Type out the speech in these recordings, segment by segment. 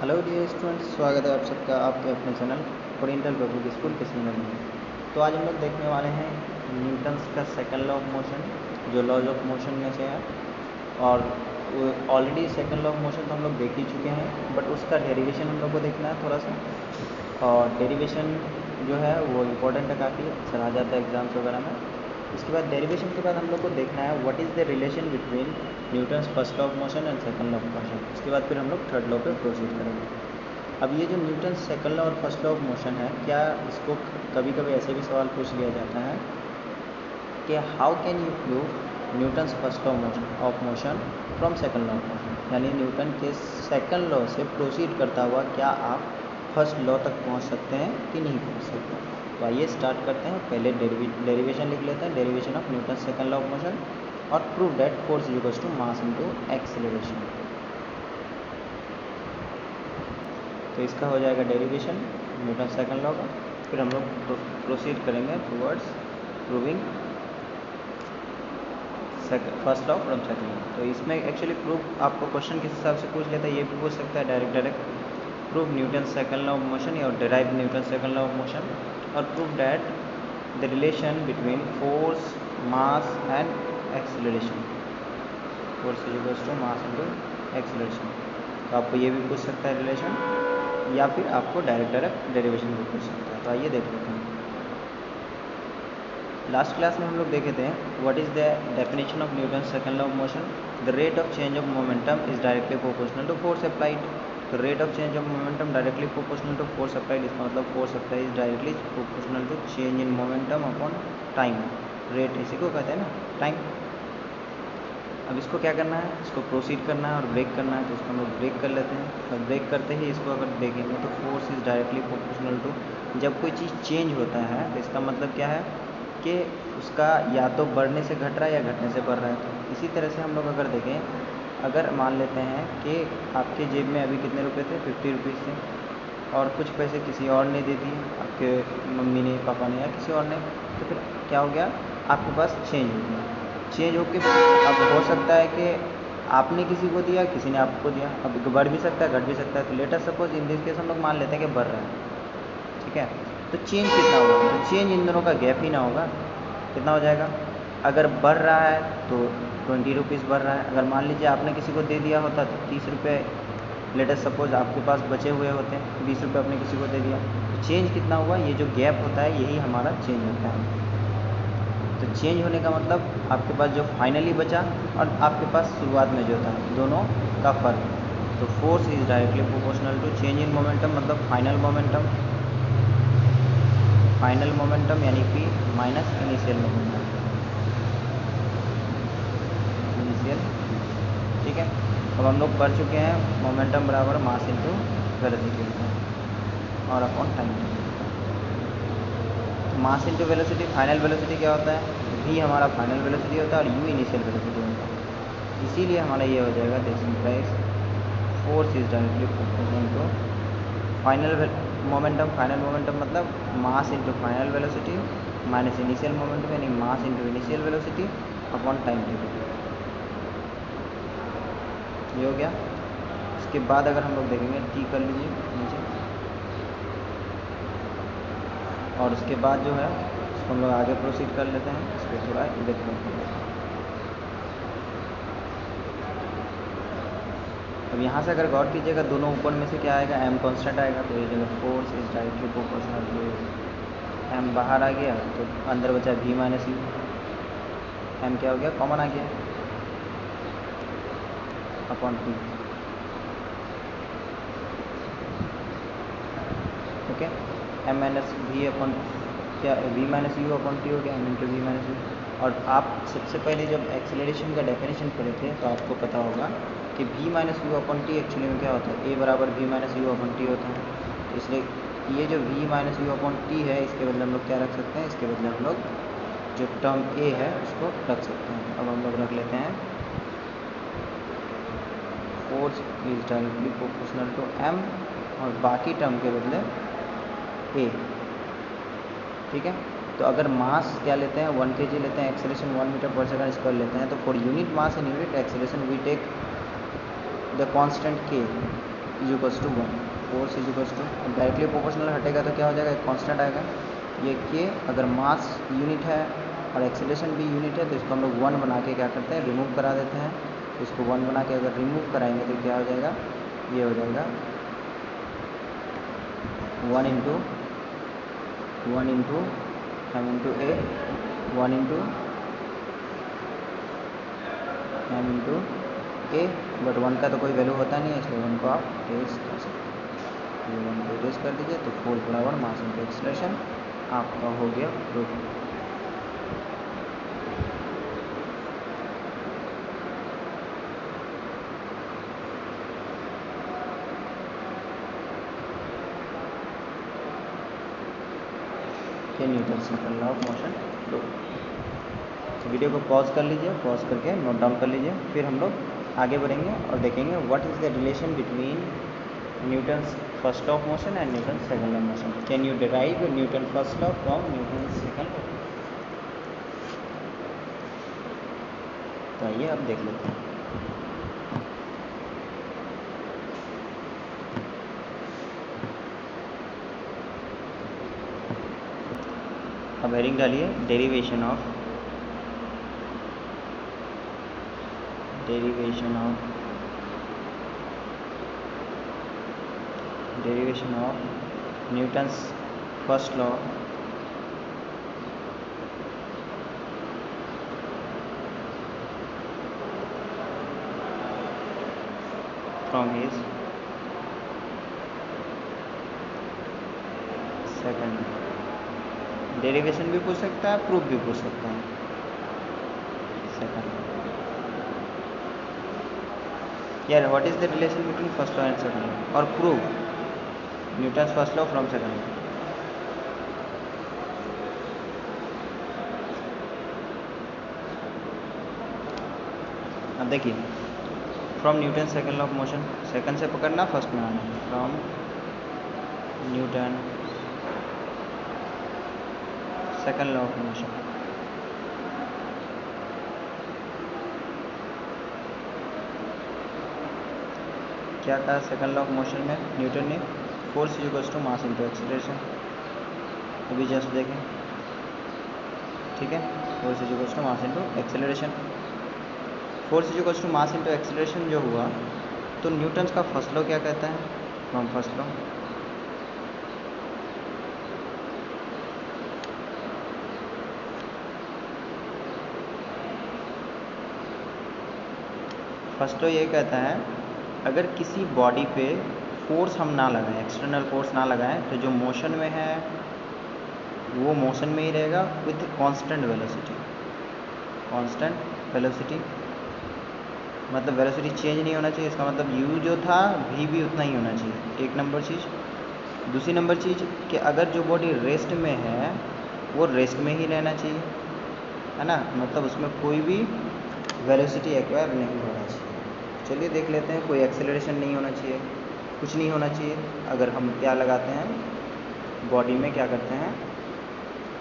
Hello dear students, स्वागत है आप सबका आपके अपने channel oriental public school Kishanganj में। तो आज हम लोग देखने वाले हैं न्यूटन्स का सेकंड लॉ ऑफ मोशन, जो लॉज ऑफ मोशन में से है। और already second law of motion तो हम लोग देख ही चुके हैं, बट उसका डेरिवेशन हम लोग को देखना है थोड़ा सा। और डेरिवेशन जो है वो इम्पोर्टेंट है, काफ़ी अक्सर आ जाता है एग्जाम्स वगैरह में। इसके बाद डेरिवेशन के बाद हम लोग को देखना है what is the relation between Newton's first law of motion and second law of motion. उसके बाद फिर हम लोग थर्ड लॉ पे प्रोसीड करेंगे। अब ये जो न्यूटन्स सेकंड लॉ और फर्स्ट लॉ ऑफ मोशन है, क्या इसको कभी कभी ऐसे भी सवाल पूछ लिया जाता है कि how can you prove Newton's first law of motion from second law of motion, यानी न्यूटन के सेकंड लॉ से प्रोसीड करता हुआ क्या आप फर्स्ट लॉ तक पहुंच सकते हैं कि नहीं पहुंच सकते। तो आइए स्टार्ट करते हैं। पहले डेरिवेशन लिख लेते हैं, derivation of Newton's second law of motion, और prove that force equals to mass into acceleration. तो इसका हो जाएगा डेरिवेशन न्यूटन सेकंड लॉ का। फिर हम लोग प्रोसीड करेंगे towards proving first law from second law. तो इसमें एक्चुअली प्रूफ आपको क्वेश्चन किस हिसाब से पूछ लेता है, ये भी पूछ सकता है direct prove Newton second law of motion या derive Newton second law of motion, और prove that the relation between force, mass and acceleration, force is equals to mass into acceleration. तो आपको ये भी पूछ सकता है रिलेशन, या फिर आपको डायरेक्ट डेरिवेशन भी पूछ सकता है। तो आइए देख लेते हैं। लास्ट क्लास में हम लोग देखे थे what is the definition of Newton second law of motion. The rate of change of momentum is directly proportional to force applied. तो rate of change of momentum directly proportional to force applied, इसका मतलब force apply is directly proportional to change in momentum upon time. Rate इसी को कहते हैं ना, time. अब इसको क्या करना है, इसको प्रोसीड करना है और ब्रेक करना है। तो इसको हम लोग ब्रेक कर लेते हैं। तो ब्रेक करते ही इसको अगर देखेंगे तो force is directly proportional to, जब कोई चीज़ चेंज होता है तो इसका मतलब क्या है कि उसका या तो बढ़ने से घट रहा है या घटने से बढ़ रहा है। तो इसी तरह से हम लोग अगर देखें, अगर मान लेते हैं कि आपके जेब में अभी कितने रुपये थे, 50 रुपीज़ थे, और कुछ पैसे किसी और ने दे दिए, आपके मम्मी ने, पापा ने, या किसी और ने, तो फिर क्या हो गया, आपके पास चेंज हो गया। चेंज होके अब हो सकता है कि आपने किसी को दिया, किसी ने आपको दिया। अब बढ़ भी सकता है, घट भी सकता है। तो later suppose in this case हम लोग मान लेते हैं कि बढ़ रहा है, ठीक है। तो चेंज कितना होगा, तो चेंज इन दोनों का गैप ही ना होगा, कितना हो जाएगा। अगर बढ़ रहा है तो 20 रुपीज़ बढ़ रहा है। अगर मान लीजिए आपने किसी को दे दिया होता तो 30 रुपये, लेटर सपोज आपके पास बचे हुए होते हैं, 20 रुपये आपने किसी को दे दिया, तो चेंज कितना हुआ, ये जो गैप होता है यही हमारा चेंज होता है। तो चेंज होने का मतलब आपके पास जो फाइनली बचा और आपके पास शुरुआत में जो था, दोनों का फर्क। तो force is directly proportional to change in momentum, मतलब फाइनल मोमेंटम, यानी कि माइनस इनिशियल मोमेंटम, इनिशियल, ठीक है। अब हम लोग पढ़ चुके हैं मोमेंटम बराबर मास इनटू वेलोसिटी और upon time. Mass into velocity, final velocity क्या होता है, v हमारा फाइनल वेलोसिटी होता है और u इनिशियल वेलोसिटी होता है। इसीलिए हमारा ये हो जाएगा this implies force is directly proportional to final momentum. Final momentum मतलब mass into final velocity minus initial momentum, यानी mass into initial velocity upon time table. ये हो गया। इसके बाद अगर हम लोग देखेंगे, टी कर लीजिए नीचे, और उसके बाद जो है इसको हम लोग आगे प्रोसीड कर लेते हैं। इस पर थोड़ा इलेक्ट्रॉन कर लेते हैं। अब यहाँ से अगर गौर कीजिएगा, दोनों ऊपर में से क्या आएगा, m कांस्टेंट आएगा। तो ये जगह force is directly proportional to m बाहर आ गया, तो अंदर बचा v माइनस यू। m क्या हो गया, कॉमन आ गया upon t, okay. m minus v upon क्या, v minus u upon t हो गया, m into v minus u. और आप सबसे पहले जब एक्सेलरेशन का डेफिनेशन पढ़े थे तो आपको पता होगा कि v minus u upon T actually में क्या होता है, a बराबर v minus u upon T होता है। तो इसलिए ये जो v minus u upon T है, इसके बदले हम लोग क्या रख सकते हैं, इसके बदले हम लोग जो टर्म a है उसको रख सकते हैं। अब हम लोग रख लेते हैं force is directly proportional to m, और बाकी टर्म के बदले a, ठीक है। तो अगर मास क्या लेते हैं, 1 kg लेते हैं, acceleration 1 metre per second square लेते हैं, तो for unit mass in unit acceleration we take the constant k, is equals to 1, force is equals to, directly proportional हटेगा तो क्या हो जाएगा, एक कांस्टेंट आएगा। ये कि अगर मास यूनिट है और एक्सेलरेशन भी यूनिट है तो इसको हम लोग 1 बना के क्या करते हैं, रिमूव करा देते हैं। तो इसको 1 बना के अगर रिमूव कराएंगे तो क्या हो जाएगा, ये हो जाएगा 1 into m into a, 1 into m into a, but 1 का तो कोई वैल्यू होता नहीं है, इसलिए 1 को आप इरेज कर सकते हैं। ये 1 को इरेज कर दीजिए तो फोर्स बराबर मास इंटू एक्सेलरेशन आपका हो गया proof. Newton second law of motion लो। तो वीडियो को पॉज कर लीजिए, पॉज करके नोट डाउन कर लीजिए, फिर हम लोग आगे बढ़ेंगे और देखेंगे what is the relation between Newton's first law of motion and Newton second law of motion. Can you derive Newton first law from Newton second law. तो आइए अब देख लेते हैं। अब हेडिंग डालिए derivation of Newton's first law from his second. Derivation भी पूछ सकता है, प्रूफ भी पूछ सकता है। सेकंड यार, what is the relation between first law and second law, और proof Newton's first law from second law. अब देखिए, from Newton second law of motion, second से पकड़ना, फर्स्ट में आना। From Newton second law of motion, क्या कहा second law of motion में न्यूटन ने, force is equals to mass into acceleration. अभी जस्ट देखें, ठीक है, force is equals to mass into acceleration. Force is equals to mass into acceleration जो हुआ, तो न्यूटन्स का फर्स्ट लॉ क्या कहता है, from first law. First law ये कहता है, अगर किसी बॉडी पे फोर्स हम ना लगाएं, एक्सटर्नल फोर्स ना लगाएं, तो जो मोशन में है वो मोशन में ही रहेगा with constant velocity. Constant velocity मतलब वेलोसिटी चेंज नहीं होना चाहिए, इसका मतलब u जो था v भी उतना ही होना चाहिए, एक नंबर चीज़। दूसरी नंबर चीज़ कि अगर जो बॉडी रेस्ट में है वो रेस्ट में ही रहना चाहिए, है ना, मतलब उसमें कोई भी वेलोसिटी एक्वायर नहीं होना चाहिए। चलिए देख लेते हैं, कोई एक्सेलरेशन नहीं होना चाहिए, कुछ नहीं होना चाहिए। अगर हम क्या लगाते हैं बॉडी में, क्या करते हैं,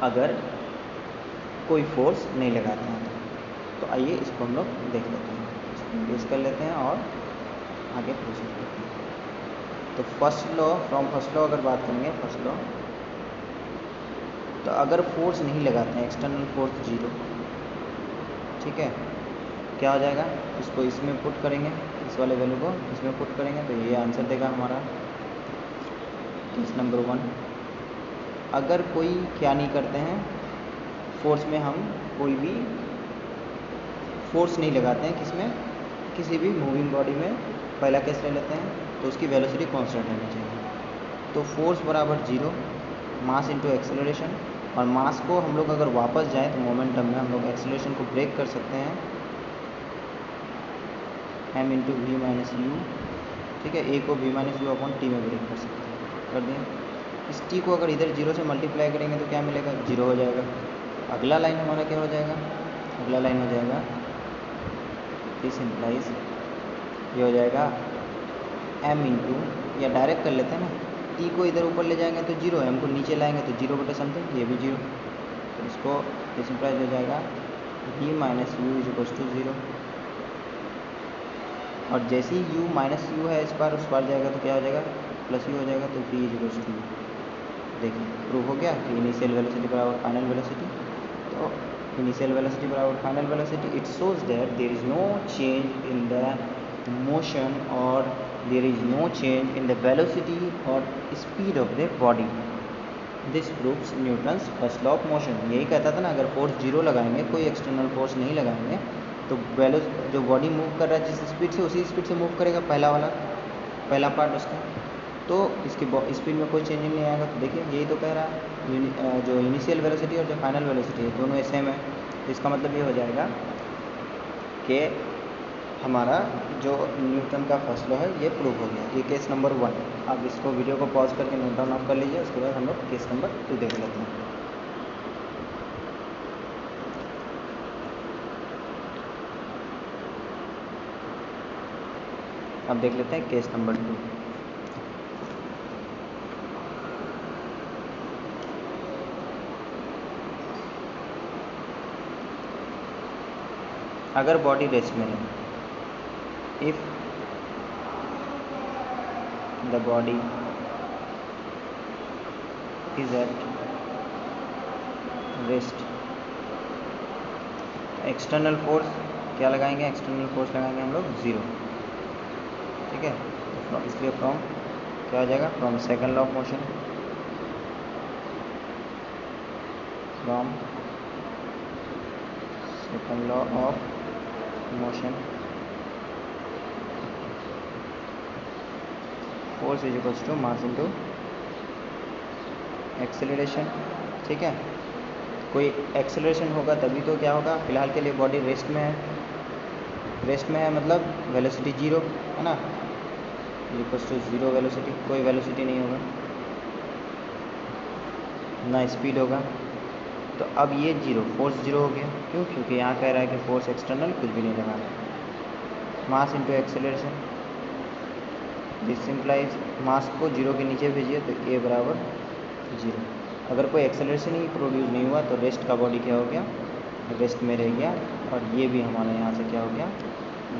अगर कोई फोर्स नहीं लगाते हैं तो आइए इसको हम लोग देख लेते हैं, इसको यूज़ कर लेते हैं और आगे प्रोसीड करते हैं। तो first law, from first law अगर बात करेंगे, फर्स्ट लॉ, तो अगर फोर्स नहीं लगाते हैं, एक्सटर्नल फोर्स 0, ठीक है, क्या हो जाएगा, इसको इसमें पुट करेंगे, इस वाले वैल्यू को इसमें पुट करेंगे तो ये आंसर देगा हमारा। केस नंबर 1, अगर कोई क्या नहीं करते हैं, फोर्स में हम कोई भी फोर्स नहीं लगाते हैं, किसमें, किसी भी मूविंग बॉडी में, पहला केस ले लेते हैं, तो उसकी वेलोसिटी कांस्टेंट रहनी चाहिए। तो फोर्स बराबर 0, मास इंटू एक्सेलरेशन, और मास को हम लोग अगर वापस जाएँ तो मोमेंटम में हम लोग एक्सेलरेशन को ब्रेक कर सकते हैं, m into v minus u, ठीक है, a को v minus u upon t में ब्रेक कर सकते हैं, कर दिए। इस t को अगर इधर 0 से मल्टीप्लाई करेंगे तो क्या मिलेगा, 0 हो जाएगा। अगला लाइन हमारा क्या हो जाएगा, अगला लाइन हो जाएगा, दिस इम्प्लाइज, ये हो जाएगा m इंटू, या डायरेक्ट कर लेते हैं ना, t को इधर ऊपर ले जाएंगे तो 0, m को नीचे लाएंगे तो 0/समथिंग, ये भी 0, तो इसको दिस इम्प्लाइज हो जाएगा v minus u is equals to 0। और जैसे ही u माइनस यू है इस बार, उस बार जाएगा तो क्या हो जाएगा, प्लस यू हो जाएगा। तो v इज इक्वल्स टू, देखिए प्रूव हो गया कि इनिशियल वेलोसिटी बराबर फाइनल वेलोसिटी। तो इनिशियल वेलोसिटी बराबर final velocity, it shows that there is no change in the motion और there is no change in the velocity और speed of the body. This proves Newton's first law of motion. यही कहता था ना, अगर force zero लगाएंगे, कोई external force नहीं लगाएंगे, तो जो बॉडी मूव कर रहा है जिस स्पीड से, उसी स्पीड से मूव करेगा, पहला पार्ट उसका। तो इसकी स्पीड में कोई चेंज नहीं आएगा। तो देखिए यही तो कह रहा है, जो इनिशियल वेलोसिटी और जो फाइनल वेलोसिटी है दोनों सेम है। तो इसका मतलब ये हो जाएगा कि हमारा जो न्यूटन का फर्स्ट लॉ है ये प्रूव हो गया। ये केस नंबर 1। आप इसको वीडियो को पॉज करके नोट डाउन ऑफ कर लीजिए, उसके बाद हम लोग केस नंबर 2 देख लेते हैं। अब देख लेते हैं केस नंबर 2। अगर बॉडी रेस्ट में है, if the body is at rest, external force क्या लगाएंगे, एक्सटर्नल फोर्स लगाएंगे हम लोग 0। ठीक है, तो इसलिए फ्रॉम क्या हो जाएगा, from second law of motion, from second law of motion force is equals to mass into acceleration. ठीक है, कोई एक्सेलरेशन होगा तभी तो क्या होगा, फिलहाल के लिए बॉडी रेस्ट में है, रेस्ट में है मतलब वेलोसिटी 0 है ना, इक्वल्स टू 0 वेलोसिटी, कोई वेलोसिटी नहीं होगा ना स्पीड होगा। तो अब ये 0, फोर्स 0 हो गया। क्यों, क्योंकि यहाँ कह रहा है कि फोर्स एक्सटर्नल कुछ भी नहीं लगा रहा है। Mass into acceleration, this simplifies mass को 0 के नीचे भेजिए तो a बराबर 0। अगर कोई एक्सेलरेशन ही प्रोड्यूस नहीं हुआ तो रेस्ट का बॉडी क्या हो गया, रेस्ट में रह गया। और ये भी हमारा यहाँ से क्या हो गया,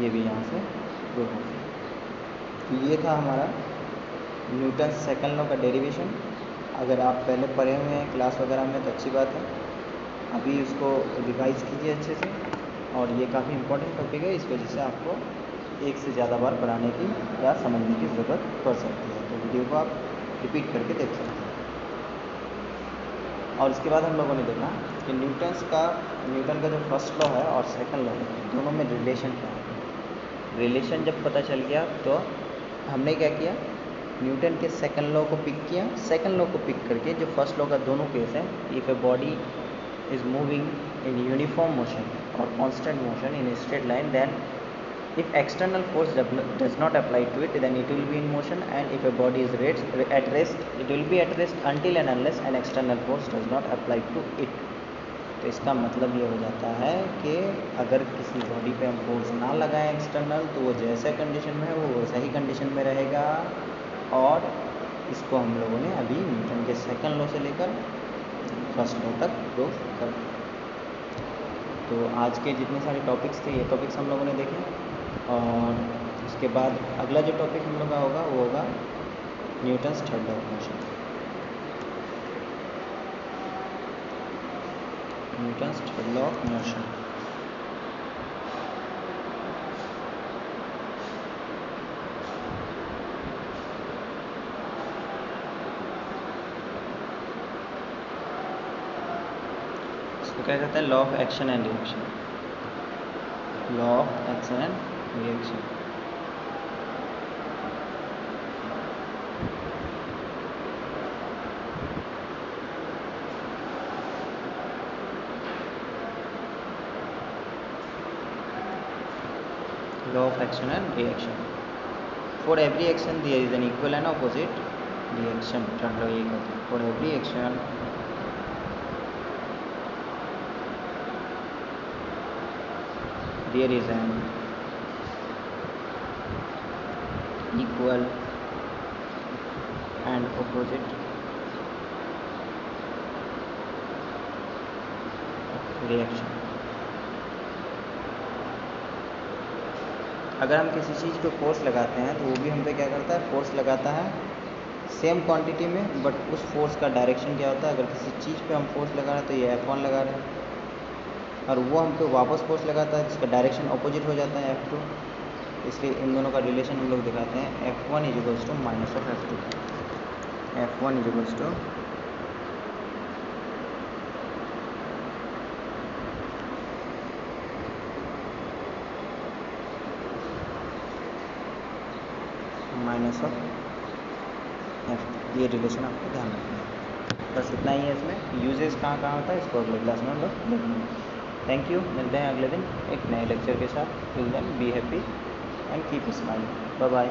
ये भी यहाँ से प्रूव हो गया। तो ये था हमारा न्यूटन सेकंड लॉ का डेरिवेशन। अगर आप पहले पढ़े हुए हैं क्लास वगैरह में तो अच्छी बात है, अभी उसको रिवाइज कीजिए अच्छे से। और ये काफ़ी इंपॉर्टेंट टॉपिक है, इस वजह से आपको एक से ज़्यादा बार पढ़ाने की या समझने की ज़रूरत पड़ सकती है। तो वीडियो को आप रिपीट करके देख सकते हैं। और इसके बाद हम लोगों ने देखा कि न्यूटन का जो फर्स्ट लॉ है और सेकंड लॉ है, दोनों में रिलेशन क्या है। रिलेशन जब पता चल गया तो हमने क्या किया, न्यूटन के सेकंड लॉ को पिक किया। सेकंड लॉ को पिक करके जो फर्स्ट लॉ का दोनों केस है, if a body is moving in uniform motion और constant motion in straight line, then if external force does not apply to it, then it will be in motion, and if a body is at rest, it will be at rest until and unless an external force does not apply to it. तो इसका मतलब ये हो जाता है कि अगर किसी बॉडी पे हम फोर्स ना लगाएं एक्सटर्नल, तो वो जैसे कंडीशन में है वो वैसा ही कंडीशन में रहेगा। और इसको हम लोगों ने अभी न्यूटन के सेकंड लॉ से लेकर फर्स्ट लॉ तक प्रूव कर। तो आज के जितने सारे टॉपिक्स थे, ये टॉपिक्स हम लोगों ने देखे। और उसके बाद अगला जो टॉपिक हम लोग का होगा वो होगा Newton's third law of motion. Newton's third law of motion इसको क्या कहते हैं, law of action and reaction. Law of action and reaction. Law of action and reaction. For every action there is an equal and opposite reaction. Third law ये कहते हैं, for every action there is an equal and opposite reaction. अगर हम किसी चीज़ पे force लगाते हैं तो वो भी हम पे क्या करता है, फोर्स लगाता है सेम क्वांटिटी में, बट उस फोर्स का डायरेक्शन क्या होता है। अगर किसी चीज़ पे हम फोर्स लगा रहे हैं तो ये F1 लगा रहे हैं, और वो हम पे वापस फोर्स लगाता है जिसका डायरेक्शन अपोजिट हो जाता है F2। इसलिए इन दोनों का रिलेशन हम लोग दिखाते हैं F1 is equals to minus of F2। F1 is equals to minus of F2। ये रिलेशन आपको ध्यान रखना है। बस इतना ही है इसमें। यूजेस कहाँ कहाँ होता है इसको अगले क्लास में हम लोग देखेंगे। Thank you. मिलते हैं अगले दिन एक नए लेक्चर के साथ। Till then be happy and keep smiling. Bye bye.